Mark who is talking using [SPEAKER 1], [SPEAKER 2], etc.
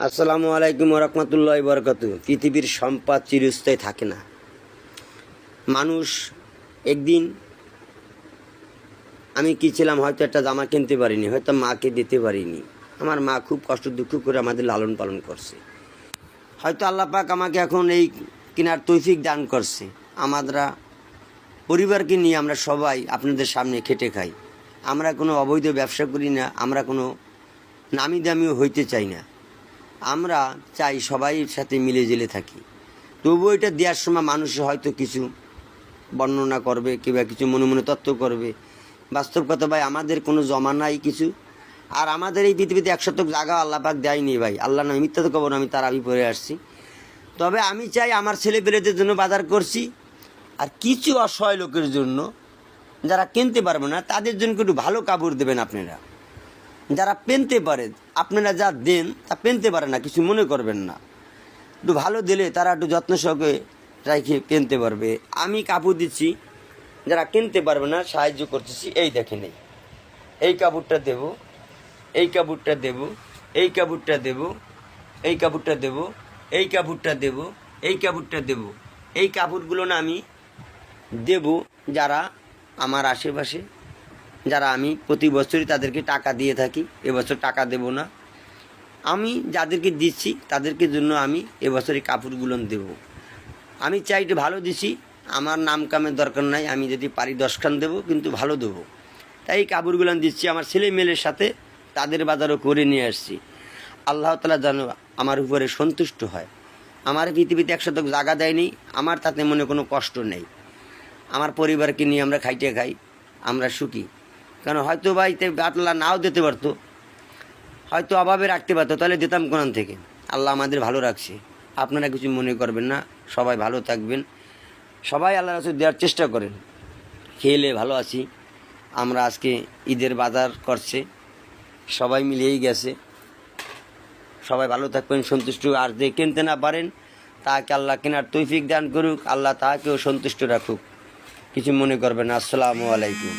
[SPEAKER 1] আসসালামু আলাইকুম রহমতুল্লাহ বরকত। পৃথিবীর সম্পদ চিরস্থায়ী থাকে না। মানুষ একদিন আমি কি ছিলাম, হয়তো একটা জামা কিনতে পারিনি, হয়তো মাকে দিতে পারিনি। আমার মা খুব কষ্ট দুঃখ করে আমাদের লালন পালন করছে। হয়তো আল্লাহ পাক আমাকে এখন এই কেনার তৌফিক দান করছে। আমরা পরিবারকে নিয়ে আমরা সবাই আপনাদের সামনে খেটে খাই। আমরা কোনো অবৈধ ব্যবসা করি না, আমরা কোনো নামি দামিও হইতে চাই না। আমরা চাই সবাই সাথে মিলে জেলে থাকি। তবুও এটা দেওয়ার সময় মানুষ হয়তো কিছু বর্ণনা করবে, কিংবা কিছু মনে মনে তত্ত্ব করবে। বাস্তব কথা ভাই, আমাদের কোনো জমা নাই কিছু। আর আমাদের এই পৃথিবীতে 1 শতক জায়গা আল্লাহ পাক দেয়নি ভাই। আল্লাহ নয়, মিথ্যা তো খবর, আমি তার আবি পড়ে আসছি। তবে আমি চাই আমার ছেলেপেলেদের জন্য বাজার করছি, আর কিছু অসহায় লোকের জন্য, যারা কিনতে পারবে না তাদের জন্য একটু ভালো কাপড় দেবেন আপনারা। যারা পেনতে পারে, আপনারা যা দেন তা পেনতে পারে না, কিছু মনে করবেন না। একটু ভালো দিলে তারা একটু যত্ন সহকারে রেখে পেনতে পারবে। আমি কাপড় দিচ্ছি, যারা কিনতে পারবে না সাহায্য করতেছি। এই দেখেন, এই কাপড়টা দেব, এই কাপড়টা দেব, এই কাপড়টা দেব, এই কাপড়টা দেব, এই কাপড়টা দেব, এই কাপড়টা দেব। এই কাপড়গুলো না আমি দেব যারা আমার আশেপাশে, যারা আমি প্রতি বছরই তাদেরকে টাকা দিয়ে থাকি। এবছর টাকা দেব না। আমি যাদেরকে দিচ্ছি তাদেরকে জন্য আমি এবছর এই কাপড়গুলো দেব। আমি চাই একটু ভালো দিছি, আমার নাম কামের দরকার নাই। আমি যদি পারি 10 খান দেবো, কিন্তু ভালো দেবো। তাই এই কাপড়গুলো দিচ্ছি। আমার ছেলে মেয়ের সাথে তাদের বাজারও করে নিয়ে আসছি। আল্লাহ তাআলা যেন আমার উপরে সন্তুষ্ট হয়। আমার পৃথিবীতে 1 শতক জায়গা দেয়নি, আমার তাতে মনে কোনো কষ্ট নেই। আমার পরিবারকে নিয়ে আমরা খাইতে খাই, আমরা সুখী। কারণ হয়তো ভাই আল্লাহ নাও দিতে পারতো, হয়তো অভাবে রাখতে পারতো, তাহলে দিতাম কোরআন থেকে। আল্লাহ আমাদের ভালো রাখছে, আপনারা কিছু মনে করবেন না। সবাই ভালো থাকবেন, সবাই আল্লাহ রাসূল দেওয়ার চেষ্টা করেন। খেলে ভালো আছি। আমরা আজকে ঈদের বাজার করছে, সবাই মিলেই গেছে। সবাই ভালো থাকবেন, সন্তুষ্ট। আর যে কিনতে না পারেন তাকে আল্লাহ কেনার তৌফিক দান করুক, আল্লাহ তাকেও সন্তুষ্ট রাখুক। কিছু মনে করবেন না। আসসালামু আলাইকুম।